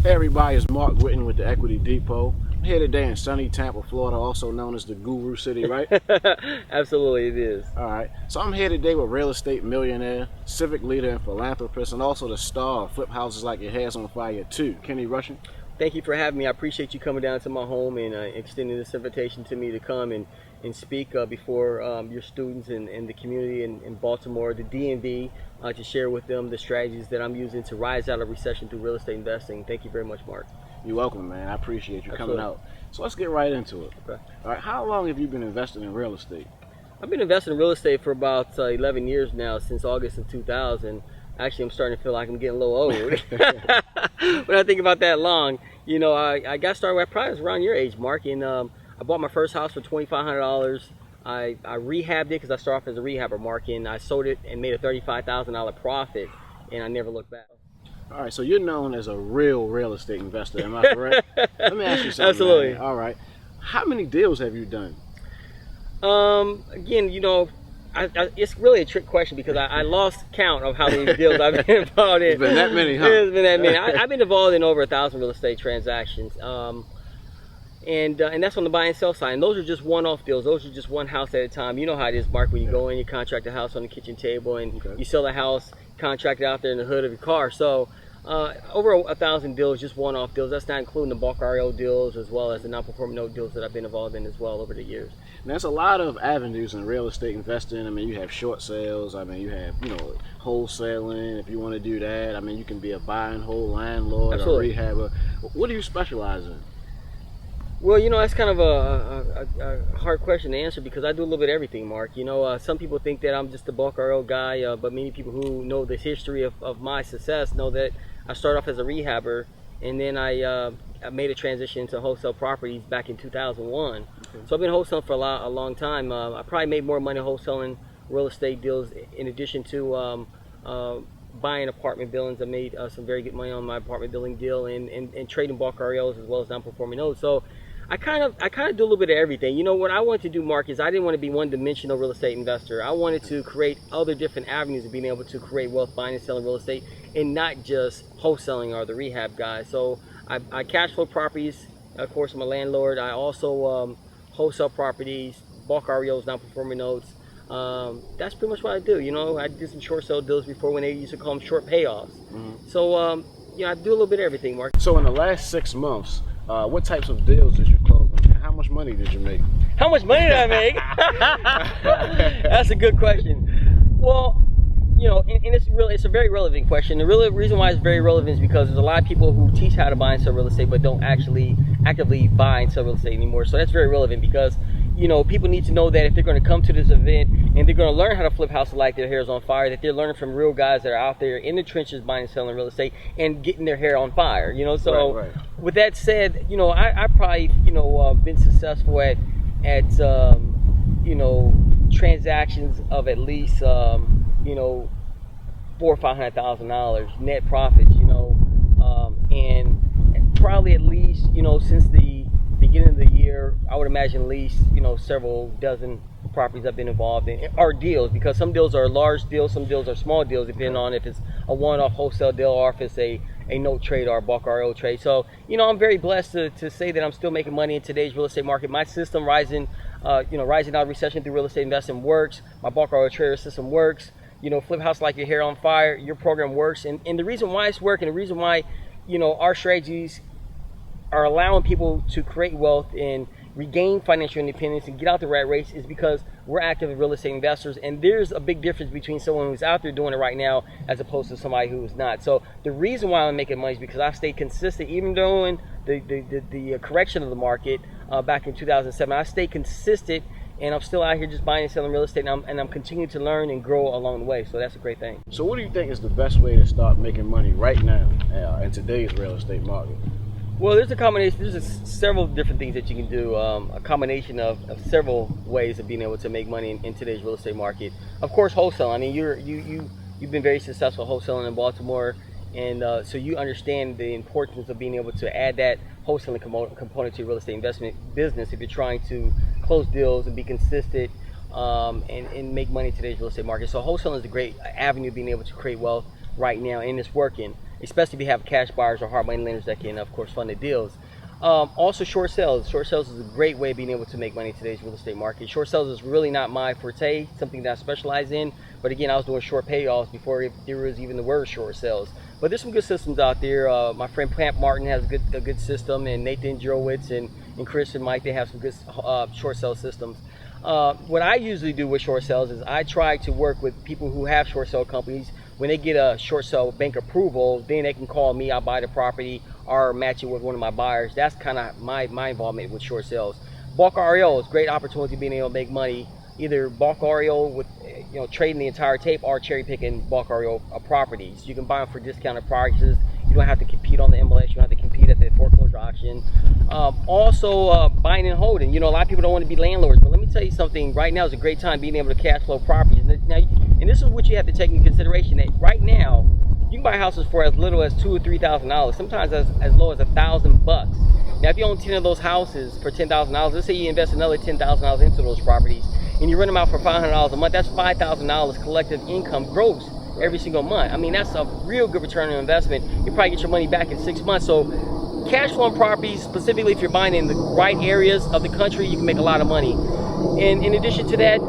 Hey everybody, it's Mark Whitten with the Equity Depot. I'm here today in sunny Tampa, Florida, also known as the Guru City, right? Absolutely, it is. All right. So I'm here today with real estate millionaire, civic leader, and philanthropist, and also the star of Flip Houses Like Your Hair's on Fire 2, Kenny Russian. Thank you for having me. I appreciate you coming down to my home and extending this invitation to me to come and speak before your students and the community in Baltimore, the DMV, to share with them the strategies that I'm using to rise out of recession through real estate investing. Thank you very much, Mark. You're welcome, man. I appreciate you Absolutely. coming out. So let's get right into it. Okay. All right. How long have you been investing in real estate? I've been investing in real estate for about 11 years now, since August of 2000. Actually, I'm starting to feel like I'm getting a little old when I think about that long. You know, I got started when I probably was around your age, Mark, and I bought my first house for $2,500. I rehabbed it because I started off as a rehabber, Mark, and I sold it and made a $35,000 profit, and I never looked back. All right, so you're known as a real estate investor, am I correct? Let me ask you something. Absolutely. Man. All right. How many deals have you done? Again, you know, it's really a trick question because I lost count of how many deals I've been involved in. It's been that many, huh? It's been that many. I've been involved in over 1,000 real estate transactions. And that's on the buy and sell side. And those are just one-off deals. Those are just one house at a time. You know how it is, Mark, when you go in, you contract a house on the kitchen table, and you sell the house, contract it out there in the hood of your car. So over 1,000 deals, just one-off deals. That's not including the bulk REO deals as well as the non-performing note deals that I've been involved in as well over the years. And there's a lot of avenues in real estate investing. I mean, you have short sales. I mean, you have, wholesaling. If you want to do that, I mean, you can be a buy and hold landlord Absolutely. or rehabber. What do you specialize in? Well, you know, that's kind of a hard question to answer because I do a little bit of everything, Mark. You know, some people think that I'm just a bulk RO guy, but many people who know the history of my success know that I started off as a rehabber, and then I made a transition to wholesale properties back in 2001. Okay. So I've been wholesaling for a long time. I probably made more money wholesaling real estate deals in addition to buying apartment buildings. I made some very good money on my apartment building deal and trading bulk REOs as well as non-performing notes. So I kind of do a little bit of everything. You know, what I wanted to do, Mark, is I didn't want to be one-dimensional real estate investor. I wanted to create other different avenues of being able to create wealth buying and selling real estate and not just wholesaling or the rehab guy. So I cash flow properties. Of course, I'm a landlord. I also wholesale properties, bulk REOs, non-performing notes. That's pretty much what I do. You know, I did some short sale deals before when they used to call them short payoffs. Mm-hmm. So, I do a little bit of everything, Mark. So in the last 6 months, what types of deals did you close and how much money did you make? How much money did I make? That's a good question. Well, you know, and it's a very relevant question. The real reason why it's very relevant is because there's a lot of people who teach how to buy and sell real estate but don't actually actively buy and sell real estate anymore. So that's very relevant because, you know, people need to know that if they're going to come to this event and they're going to learn how to flip houses like their hair's on fire, that they're learning from real guys that are out there in the trenches buying and selling real estate and getting their hair on fire, you know. So right. With that said, you know, I probably, been successful at transactions of at least, $400,000 or $500,000 net profits, and probably at least, since the beginning of the year, I would imagine at least, several dozen properties I've been involved in are deals, because some deals are large deals, some deals are small deals, depending on if it's a one-off wholesale deal or if it's a note trade or a bulk RO trade. So, I'm very blessed to say that I'm still making money in today's real estate market. My system rising out of recession through real estate investing works. My bulk RO trader system works. Flip house like your hair on fire, your program works. And the reason why it's working, the reason why, our strategies are allowing people to create wealth and regain financial independence and get out the rat race is because we're active real estate investors, and there's a big difference between someone who's out there doing it right now as opposed to somebody who's not. So the reason why I'm making money is because I stayed consistent even during the correction of the market back in 2007. I stayed consistent, and I'm still out here just buying and selling real estate, and I'm continuing to learn and grow along the way. So that's a great thing. So what do you think is the best way to start making money right now in today's real estate market? Well, there's a combination. There's several different things that you can do. A combination of several ways of being able to make money in today's real estate market. Of course, wholesale. I mean, you've been very successful wholesaling in Baltimore, and so you understand the importance of being able to add that wholesaling component to your real estate investment business if you're trying to close deals and be consistent and make money in today's real estate market. So wholesaling is a great avenue of being able to create wealth right now, and it's working. especially if you have cash buyers or hard money lenders that can, of course, fund the deals. Also, short sales. Short sales is a great way of being able to make money in today's real estate market. Short sales is really not my forte, something that I specialize in. But again, I was doing short payoffs before there was even the word short sales. But there's some good systems out there. My friend Plant Martin has a good system, and Nathan Jurowitz and Chris and Mike, they have some good short sale systems. What I usually do with short sales is I try to work with people who have short sale companies. When they get a short sale bank approval, then they can call me, I'll buy the property or match it with one of my buyers. That's kind of my involvement with short sales. Bulk REO is a great opportunity being able to make money, either bulk REO with trading the entire tape or cherry picking bulk REO properties. You can buy them for discounted prices. You don't have to compete on the MLS. You don't have to compete at the foreclosure auction. Also, buying and holding. A lot of people don't want to be landlords, but let me tell you something. Right now is a great time being able to cash flow properties. Now, and this is what you have to take into consideration, that right now you can buy houses for as little as $2,000 or $3,000, sometimes as low as $1,000. Now, if you own 10 of those houses for $10,000, let's say you invest another $10,000 into those properties, and you rent them out for $500 a month, that's $5,000 collective income gross every single month. I mean, that's a real good return on investment. You probably get your money back in 6 months. So cash flowing properties, specifically if you're buying in the right areas of the country, you can make a lot of money. And in addition to that,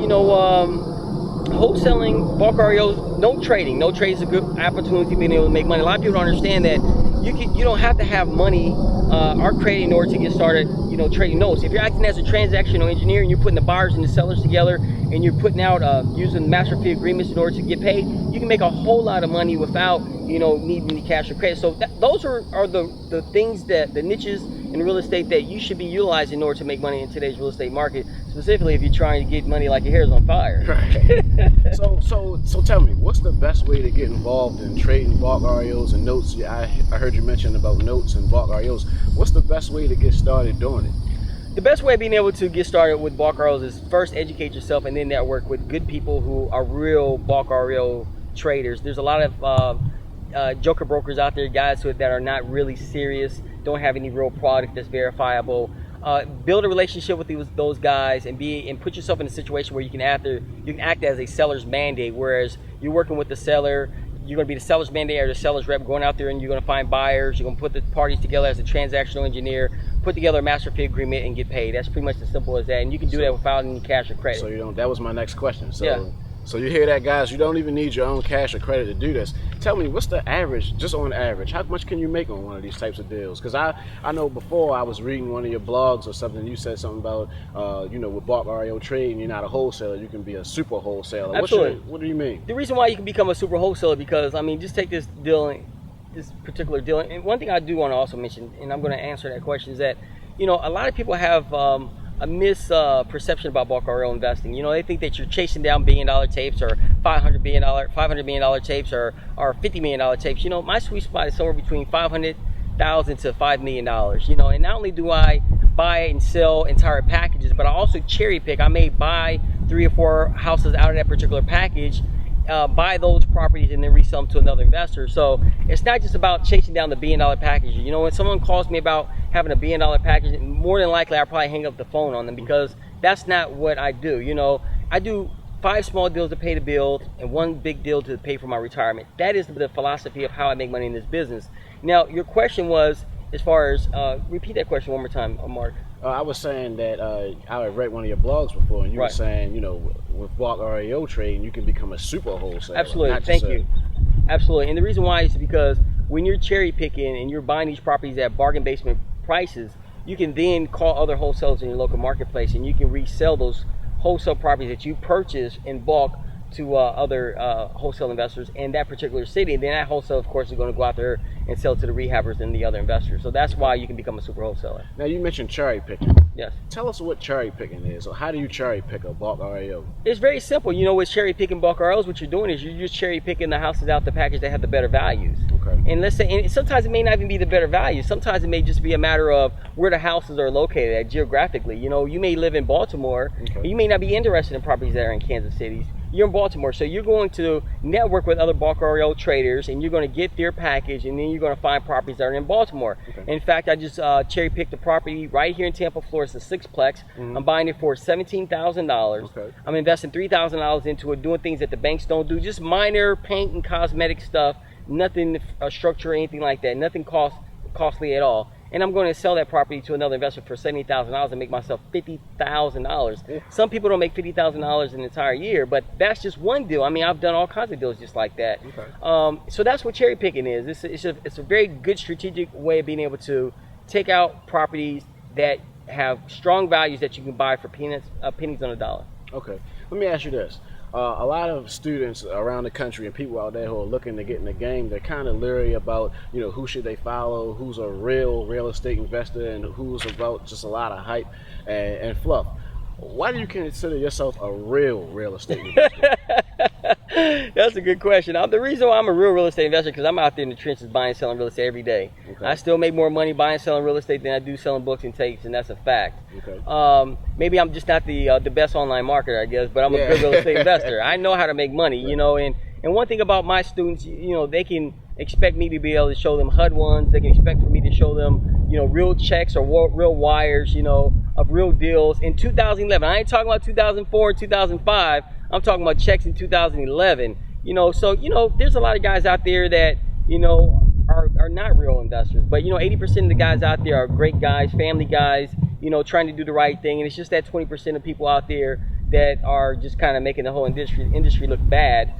wholesaling, bulk REO, no trading. No trade is a good opportunity being able to make money. A lot of people don't understand that you don't have to have money or credit in order to get started, trading notes. If you're acting as a transactional engineer and you're putting the buyers and the sellers together and you're putting out using master fee agreements in order to get paid, you can make a whole lot of money without needing any cash or credit. So those are the things, that the niches in real estate that you should be utilizing in order to make money in today's real estate market, specifically if you're trying to get money like your hair is on fire. Right. So tell me, what's the best way to get involved in trading bulk REOs and notes? I heard you mention about notes and bulk REOs. What's the best way to get started doing it? The best way of being able to get started with bulk REOs is first educate yourself and then network with good people who are real bulk REO traders. There's a lot of joker brokers out there, guys that are not really serious, don't have any real product that's verifiable. Build a relationship with those guys and put yourself in a situation where you can act as a seller's mandate, whereas you're working with the seller. You're going to be the seller's mandate or the seller's rep, going out there and you're going to find buyers. You're going to put the parties together as a transactional engineer, put together a master fee agreement and get paid. That's pretty much as simple as that. And you can do that without any cash or credit. So that was my next question. So, yeah. So you hear that, guys? You don't even need your own cash or credit to do this. Tell me, what's the average, just on average, how much can you make on one of these types of deals? Because I know before I was reading one of your blogs or something, you said something about, with bulk REO trading, you're not a wholesaler, you can be a super wholesaler. Absolutely. What do you mean? The reason why you can become a super wholesaler, because, just take this particular deal. And one thing I do want to also mention, and I'm going to answer that question, is that, a lot of people have a misperception about bulk REO investing. They think that you're chasing down $1 billion tapes or $500 million tapes or $50 million tapes. My sweet spot is somewhere between $500,000 to $5 million. And not only do I buy and sell entire packages, but I also cherry pick. I may buy 3 or 4 houses out of that particular package, buy those properties and then resell them to another investor. So it's not just about chasing down the $1 billion package. When someone calls me about having a $1 billion package, more than likely I'll probably hang up the phone on them, because that's not what I do. I do 5 small deals to pay the bill and 1 big deal to pay for my retirement. That is the philosophy of how I make money in this business. Now, your question was, as far as, repeat that question one more time, Mark. I was saying that I read one of your blogs before, and you were saying, with bulk REO trading, you can become a super wholesaler. Absolutely. Thank you. Absolutely. And the reason why is because when you're cherry picking and you're buying these properties at bargain basement prices, you can then call other wholesalers in your local marketplace and you can resell those wholesale properties that you purchase in bulk to other wholesale investors in that particular city. And then that wholesale, of course, is going to go out there and sell to the rehabbers and the other investors. So that's why you can become a super wholesaler. Now, you mentioned cherry picking. Yes. Tell us what cherry picking is, or how do you cherry pick a bulk REO? It's very simple. With cherry picking bulk REOs, what you're doing is you're just cherry picking the houses out the package that have the better values. Okay. And let's say, and sometimes it may not even be the better value. Sometimes it may just be a matter of where the houses are located at geographically. You may live in Baltimore, and you may not be interested in properties that are in Kansas City. You're in Baltimore, so you're going to network with other bulk REO traders, and you're going to get their package, and then you're going to find properties that are in Baltimore. Okay. In fact, I just cherry picked a property right here in Tampa, Florida. It's a 6-plex. Mm-hmm. I'm buying it for $17,000. Okay. I'm investing $3,000 into it, doing things that the banks don't do, just minor paint and cosmetic stuff nothing structure or anything like that, nothing costly at all. And I'm going to sell that property to another investor for $70,000 and make myself $50,000. Some people don't make $50,000 in an entire year, but that's just one deal. I mean, I've done all kinds of deals just like that. Okay. So that's what cherry picking is. It's a very good strategic way of being able to take out properties that have strong values that you can buy for pennies on a dollar. Okay, let me ask you this. A lot of students around the country and people out there who are looking to get in the game, they're kind of leery about, who should they follow, who's a real estate investor, and who's about just a lot of hype and fluff. Why do you consider yourself a real estate investor? That's a good question. The reason why I'm a real estate investor because I'm out there in the trenches buying and selling real estate every day. Okay. I still make more money buying and selling real estate than I do selling books and tapes, and that's a fact. Okay. Maybe I'm just not the best online marketer, I guess, but I'm a good real estate investor. I know how to make money, and one thing about my students, they can expect me to be able to show them HUD-1s. They can expect for me to show them, real checks or real wires, of real deals in 2011. I ain't talking about 2004 and 2005. I'm talking about checks in 2011. So there's a lot of guys out there that are not real investors, but 80% of the guys out there are great guys, family guys, trying to do the right thing, and it's just that 20% of people out there that are just kind of making the whole industry look bad.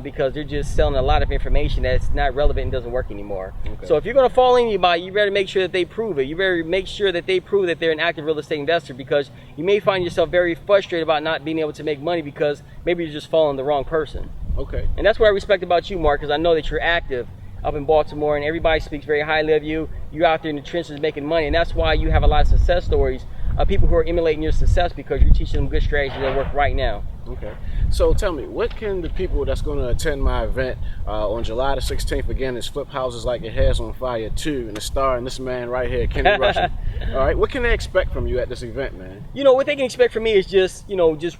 Because they're just selling a lot of information that's not relevant and doesn't work anymore. Okay. So if you're going to fall in anybody, you better make sure that they prove it. You better make sure that they prove that they're an active real estate investor, because you may find yourself very frustrated about not being able to make money because maybe you're just following the wrong person. Okay. And that's what I respect about you, Mark, because I know that you're active up in Baltimore and everybody speaks very highly of you. You're out there in the trenches making money, and that's why you have a lot of success stories of people who are emulating your success, because you're teaching them good strategies that work right now. Okay. So tell me, what can the people that's going to attend my event on July the 16th, again, it's Flip Houses Like Your Hair's on Fire 2, and it's starring this man right here, Kenny Rushing. All right, what can they expect from you at this event, man? What they can expect from me is just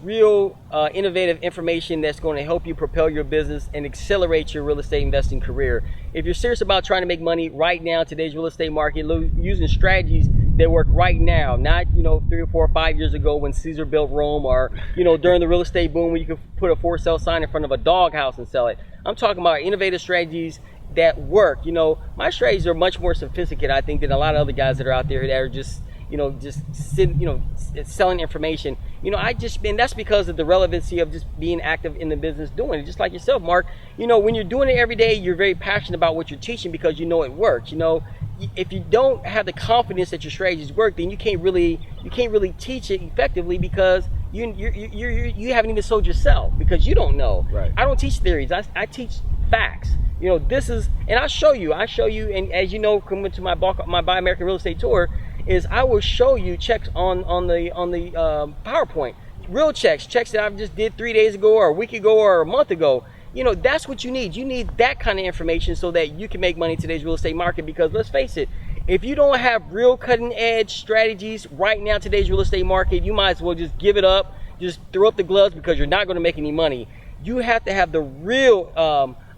real innovative information that's going to help you propel your business and accelerate your real estate investing career. If you're serious about trying to make money right now in today's real estate market, using strategies that work right now, not 3 or 4 or 5 years ago when Caesar built Rome, or during the real estate boom when you could put a for sale sign in front of a doghouse and sell it. I'm talking about innovative strategies that work. My strategies are much more sophisticated, I think, than a lot of other guys that are out there that are just selling information. That's because of the relevancy of just being active in the business, doing it. Just like yourself, Mark. When you're doing it every day, you're very passionate about what you're teaching because it works. If you don't have the confidence that your strategies work, then you can't really teach it effectively, because you haven't even sold yourself, because you don't know. Right. I don't teach theories. I teach facts. This is, and I show you, and as you know, coming to my Buy American Real Estate Tour, is I will show you checks on the PowerPoint, real checks that I just did 3 days ago, or a week ago, or a month ago. That's what you need. You need that kind of information so that you can make money in today's real estate market, because let's face it, if you don't have real cutting edge strategies right now in today's real estate market, you might as well just give it up, just throw up the gloves, because you're not going to make any money. You have to have the real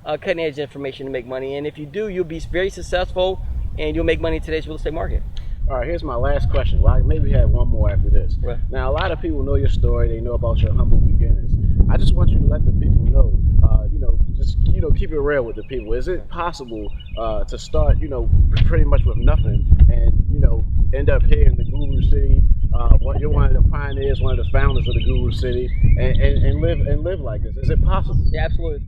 cutting edge information to make money, and if you do, you'll be very successful and you'll make money in today's real estate market. All right, here's my last question. Well, maybe we have one more after this. Right. Now, a lot of people know your story. They know about your humble beginnings. I just want you to let the people know, keep it real with the people. Is it possible to start, pretty much with nothing and, end up here in the Guru City? You're one of the pioneers, one of the founders of the Guru City, and live like this. Is it possible? Yeah, absolutely.